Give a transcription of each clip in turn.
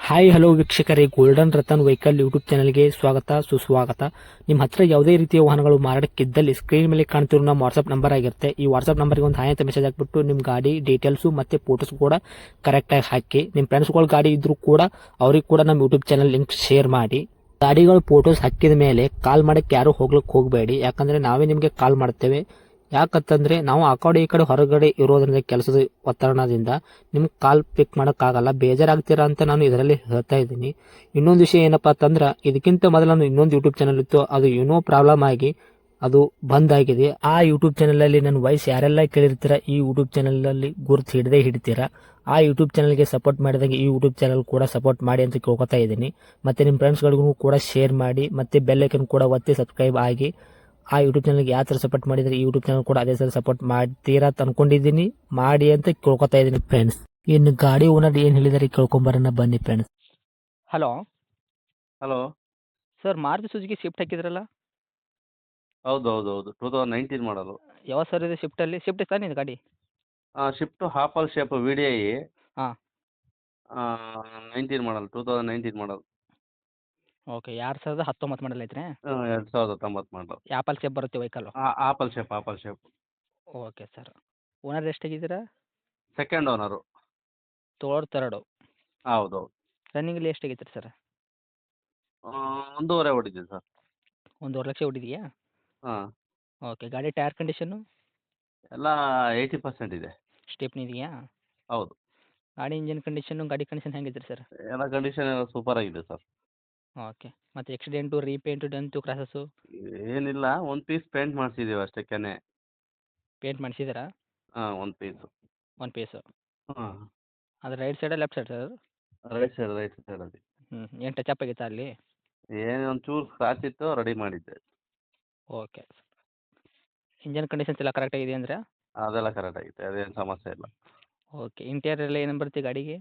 Hi hello ವೀಕ್ಷಕರೇ, golden Ratan vehicle YouTube ಚಾನಲ್ಗೆ ಸ್ವಾಗತ ಸುಸ್ವಾಗತ. ನಿಮ್ಮ ಹತ್ರ ಯಾವುದೇ ರೀತಿಯ ವಾಹನಗಳು ಮಾರಾಟಕ್ಕಿದ್ದಲ್ಲಿ ಸ್ಕ್ರೀನ್ ಮೇಲೆ ಕಾಣ್ತಿರೋ ನಮ್ಮ ವಾಟ್ಸ್ಆಪ್ ನಂಬರ್ ಆಗಿರುತ್ತೆ. ಈ ವಾಟ್ಸ್ಆಪ್ ನಂಬರ್ಗೆ ಒಂದು ಹಾಯ್ ಅಂತ ಮೆಸೇಜ್ ಹಾಕ್ಬಿಟ್ಟು ನಿಮ್ಮ ಗಾಡಿ ಡೀಟೇಲ್ಸು ಮತ್ತೆ ಫೋಟೋಸ್ ಕೂಡ ಕರೆಕ್ಟಾಗಿ ಹಾಕಿ. ನಿಮ್ಮ ಫ್ರೆಂಡ್ಸ್ಗಳ ಗಾಡಿ ಇದ್ರೂ ಕೂಡ ಅವ್ರಿಗೆ ಕೂಡ ನಮ್ಮ ಯೂಟ್ಯೂಬ್ ಚಾನಲ್ ಲಿಂಕ್ ಶೇರ್ ಮಾಡಿ. ಗಾಡಿಗಳು ಫೋಟೋಸ್ ಹಾಕಿದ ಮೇಲೆ ಕಾಲ್ ಮಾಡಕ್ಕೆ ಯಾರು ಹೋಗ್ಲಿಕ್ಕೆ ಹೋಗಬೇಡಿ, ಯಾಕಂದ್ರೆ ನಾವೇ ನಿಮಗೆ ಕಾಲ್ ಮಾಡ್ತೇವೆ. ಯಾಕಂತಂದ್ರೆ ನಾವು ಆ ಕಡೆ ಈ ಕಡೆ ಹೊರಗಡೆ ಇರೋದ್ರಿಂದ ಕೆಲಸದ ಒತ್ತಡದಿಂದ ನಿಮ್ಗೆ ಕಾಲ್ ಪಿಕ್ ಮಾಡೋಕ್ಕಾಗಲ್ಲ, ಬೇಜಾರಾಗ್ತೀರಾ ಅಂತ ನಾನು ಇದರಲ್ಲಿ ಹೇಳ್ತಾ ಇದ್ದೀನಿ. ಇನ್ನೊಂದು ವಿಷಯ ಏನಪ್ಪಾ ಅಂತಂದ್ರೆ, ಇದಕ್ಕಿಂತ ಮೊದಲು ನಾನು ಇನ್ನೊಂದು ಯೂಟ್ಯೂಬ್ ಚಾನಲ್ ಇತ್ತು, ಅದು ಏನೋ ಪ್ರಾಬ್ಲಮ್ ಆಗಿ ಅದು ಬಂದ್ ಆಗಿದೆ. ಆ ಯೂಟ್ಯೂಬ್ ಚಾನಲ್ ಅಲ್ಲಿ ನನ್ನ ವಾಯ್ಸ್ ಯಾರೆಲ್ಲ ಕೇಳಿರ್ತೀರಾ, ಈ ಯೂಟ್ಯೂಬ್ ಚಾನಲ್ ಅಲ್ಲಿ ಗುರುತು ಹಿಡದೇ ಹಿಡಿತೀರಾ. ಆ ಯೂಟ್ಯೂಬ್ ಚಾನಲ್ಗೆ ಸಪೋರ್ಟ್ ಮಾಡಿದಾಗ ಈ ಯೂಟ್ಯೂಬ್ ಚಾನಲ್ ಕೂಡ ಸಪೋರ್ಟ್ ಮಾಡಿ ಅಂತ ಕೇಳ್ಕೊತಾ ಇದ್ದೀನಿ. ಮತ್ತೆ ನಿಮ್ಮ ಫ್ರೆಂಡ್ಸ್ಗಳಿಗೂ ಕೂಡ ಶೇರ್ ಮಾಡಿ, ಮತ್ತೆ ಬೆಲ್ ಐಕನ್ ಕೂಡ ಒತ್ತಿ ಸಬ್ಸ್ಕ್ರೈಬ್ ಆಗಿ. ಆ ಯೂಟ್ಯೂಬ್ ಚಾನಲ್ಗೆ ಯಾವ ಥರ ಸಪೋರ್ಟ್ ಮಾಡಿದ್ರೆ ಈ ಯೂಟ್ಯೂಬ್ ಚಾನಲ್ ಕೂಡ ಅದೇ ಥರ ಸಪೋರ್ಟ್ ಮಾಡ್ತೀರಾ ಅಂತ ಅನ್ಕೊಂಡಿದ್ದೀನಿ. ಮಾಡಿ ಅಂತ ಕೇಳ್ಕೊತಾ ಇದ್ದೀನಿ ಫ್ರೆಂಡ್ಸ್. ಇನ್ನು ಗಾಡಿ ಓನರ್ ಏನು ಹೇಳಿದಾರೆ ಕೇಳ್ಕೊಂಬರೋಣ ಬನ್ನಿ friends. Hello hello. Sir, Maruti Suzuki Swift ಹಾಕಿದ್ರಲ್ಲ, ಹೌದು ಹೌದು ಹೌದು 2019 ಮಾಡಲು. ಯಾವ ಸರ್ ಇದೆ ಶಿಫ್ಟಲ್ಲಿ? ಶಿಫ್ಟ್ ತಾನೇ ಇದು ಗಾಡಿ? Swift apple shape V D I ಹಾಂ, 19 ಮಾಡಲ್ 2019 ಮಾಡಲ್. ಓಕೆ. 2019 ಮಾಡಲ್ ಐತ್ರಿ? 2019 ಮಾಡಲ್. ಆಪಲ್ ಶೇಪ್ ಬರುತ್ತೆ vehicle? Apple shape. Okay sir. Owner ಎಷ್ಟಾಗಿದ್ದೀರಾ? Second owner. ತರ್ಡು. ಹೌದು ಹೌದು. ರನ್ನಿಂಗಲ್ಲಿ ಎಷ್ಟಾಗೈತೆ ಸರ್? ಒಂದೂವರೆ ಹೊಡಿದೆ ಸರ್. 1,50,000 ಹೊಡಿದೆಯಾ? ಹಾಂ, ಓಕೆ. ಗಾಡಿ ಟೈರ್ ಕಂಡೀಷನ್ನು? ಎಲ್ಲ 80% ಇದೆ. ಸ್ಟೆಪ್ನಿ ಇದೆಯಾ? ಹೌದು. ಗಾಡಿ ಇಂಜಿನ್ ಕಂಡೀಷನ್ನು, ಗಾಡಿ ಕಂಡೀಷನ್ ಹೆಂಗಿದ್ರಿ ಸರ್? ಎಲ್ಲ ಕಂಡೀಷನ್ ಎಲ್ಲ ಸೂಪರ್ ಆಗಿದೆ ಸರ್. ಓಕೆ. ಮತ್ತು ಆಕ್ಸಿಡೆಂಟು, ರೀಪೇಂಟು, ಡೆಂತು, ಕ್ರಾಸಸ್ಸು ಏನಿಲ್ಲ, ಒಂದು ಪೀಸ್ ಪೇಂಟ್ ಮಾಡಿಸಿದ್ದೀವಿ ಅಷ್ಟಕ್ಕೇ. ಪೇಂಟ್ ಮಾಡಿಸಿದ್ದೀರಾ? ಒಂದು ಪೀಸು. ಒಂದು ಪೀಸು. ಹಾಂ, ಅದು ರೈಟ್ ಸೈಡಾ ಲೆಫ್ಟ್ ಸೈಡ್ ಸರ್? ರೈಟ್ ಸೈಡಲ್ಲಿ. ಏನು ಟಚ್ ಅಪ್ ಆಗೈತಾ ಅಲ್ಲಿ? ಏನು ಒಂಚೂರು ಸ್ಕ್ರಾಚ್ ಇತ್ತು, ರೆಡಿ ಮಾಡಿದ್ದೆ. ಓಕೆ. ಇಂಜನ್ ಕಂಡೀಷನ್ಸ್ ಎಲ್ಲ ಕರೆಕ್ಟಾಗಿದೆ ಅಂದರೆ? ಅದೆಲ್ಲ ಕರೆಕ್ಟ್ ಆಗಿದೆ, ಅದೇನು ಸಮಸ್ಯೆ ಇಲ್ಲ. ಓಕೆ. ಇಂಟೀರಿಯರ್ ಎಲ್ಲ ಏನೇನು ಬರುತ್ತೆ ಗಾಡಿಗೆ?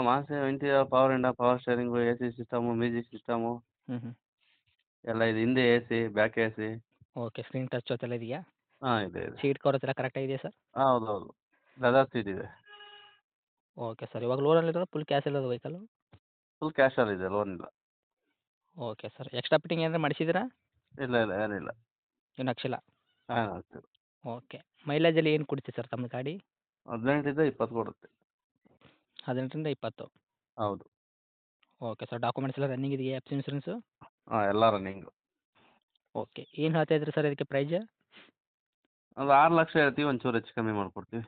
Master interior, power window, power steering, A C system, music system ಹ್ಞೂ. ಎಲ್ಲ ಇದೆ. ಹಿಂದೆ A C, back A C. Okay. Screen touch ಎಲ್ಲ ಇದೆಯಾ? ಇದೆ ಇದೆ. ಸೀಟ್ ಕವರ್ಸ್ ಎಲ್ಲ ಕರೆಕ್ಟಾಗಿದೆಯಾ ಸರ್? ಹೌದು ಹೌದು. ಲೆದರ್ ಸೀಟ್ ಇದೆ. Okay sir. ಇವಾಗ ಲೋನಲ್ಲಿರೋದು ಫುಲ್ ಕ್ಯಾಶ್ ಇರೋದು ವೆಹಿಕಲ್ಲು? ಫುಲ್ ಕ್ಯಾಶಲ್ಲಿದೆ, ಲೋನ್ ಇಲ್ಲ. Okay sir. ಎಕ್ಸ್ಟ್ರಾ ಫಿಟ್ಟಿಂಗ್ ಏನಾರು ಮಾಡಿಸಿದ್ದೀರಾ? ಇಲ್ಲ ಇಲ್ಲ, ಏನಿಲ್ಲ. ಏನು ಹಾಕ್ಸಿಲ್ಲ? ಹಾಂ, ಆಗ್ತದೆ. ಓಕೆ. ಮೈಲೇಜಲ್ಲಿ ಏನು ಕೊಡ್ತೀವಿ ಸರ್ ತಮ್ಮ ಗಾಡಿ? 18 20 ಕೊಡುತ್ತೆ. 18 ರಿಂದ 20. ಹೌದು. Okay sir. ಡಾಕ್ಯುಮೆಂಟ್ಸ್ ಎಲ್ಲ ರನ್ನಿಂಗ್ ಇದೆಯಾ? F C insurance? ಎಲ್ಲ ರನ್ನಿಂಗು. ಓಕೆ. ಏನು ಹೇಳ್ತಾ ಇದ್ರಿ ಸರ್ ಇದಕ್ಕೆ ಪ್ರೈಜ್? ಒಂದು 6 ಲಕ್ಷ ಹೇಳ್ತೀವಿ, ಒಂಚೂರು ಹೆಚ್ಚು ಕಮ್ಮಿ ಮಾಡಿಕೊಡ್ತೀವಿ.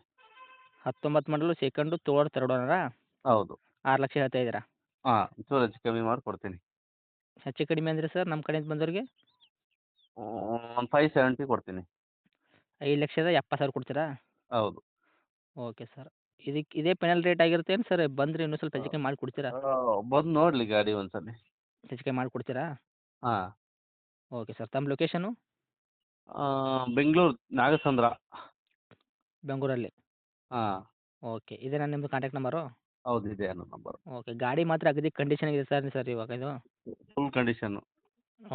19 ಮಾಡಲು ಸೆಕೆಂಡು, ತರ್ಡ್ ಓನರಾ? ಹೌದು. 6 ಲಕ್ಷ ಹೇಳ್ತಾ ಇದ್ದೀರಾ? ಒಂಚೂರು ಹೆಚ್ಚು ಕಮ್ಮಿ ಮಾಡಿಕೊಡ್ತೀನಿ. ಹೆಚ್ಚು ಕಡಿಮೆ ಅಂದರೆ ಸರ್ ನಮ್ಮ ಕಡೆಯಿಂದ ಬಂದವ್ರಿಗೆ? ಒಂದು 570 ಕೊಡ್ತೀನಿ. 5,70,000 ಕೊಡ್ತೀರಾ? ಹೌದು. Okay sir. ಇದೇ ಫೈನಲ್ ರೇಟ್ ಆಗಿರುತ್ತೆ ಏನು ಸರ್? ಬಂದರೆ ಇನ್ನೂ ಸ್ವಲ್ಪ ಹೆಚ್ಚು ಕಮ್ಮಿ ಮಾಡಿಕೊಡ್ತೀರಾ? ಬಂದು ನೋಡಲಿ ಗಾಡಿ ಒಂದ್ಸಲ. ಹೆಚ್ಚು ಕಮ್ಮಿ ಮಾಡಿಕೊಡ್ತೀರಾ? ಹಾಂ. Okay sir. ತಮ್ಮ ಲೊಕೇಶನು? ಬೆಂಗಳೂರು ನಾಗಸಂದ್ರ. ಬೆಂಗಳೂರಲ್ಲಿ? ಹಾಂ. ಓಕೆ. ಇದೇನಾ ನಿಮ್ಮದು ಕಾಂಟ್ಯಾಕ್ಟ್ ನಂಬರು? ಹೌದು, ಇದೆ ನನ್ನ ನಂಬರು. ಓಕೆ. ಗಾಡಿ ಮಾತ್ರ ಅಗದಿ ಕಂಡೀಷನ್ ಇದೆ ಸರ್ ಇವಾಗ ಇದು? Full condition.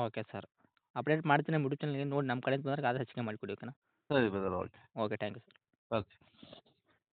Okay sir. Update ಮಾಡ್ತೀನಿ ನಮ್ಮ ಯೂಟ್ಯೂಬ್ ಚಾನಲ್ಗೆ, ನೋಡಿ ನಮ್ಮ ಕಡೆಯಿಂದ ಬಂದಾಗ ಆದಷ್ಟು ಹೆಚ್ಚು ಕಮ್ಮಿ ಮಾಡಿಕೊಡಿ, ಓಕೆನಾ? ಸರಿ brother, okay. Okay. Thank you sir. Okay.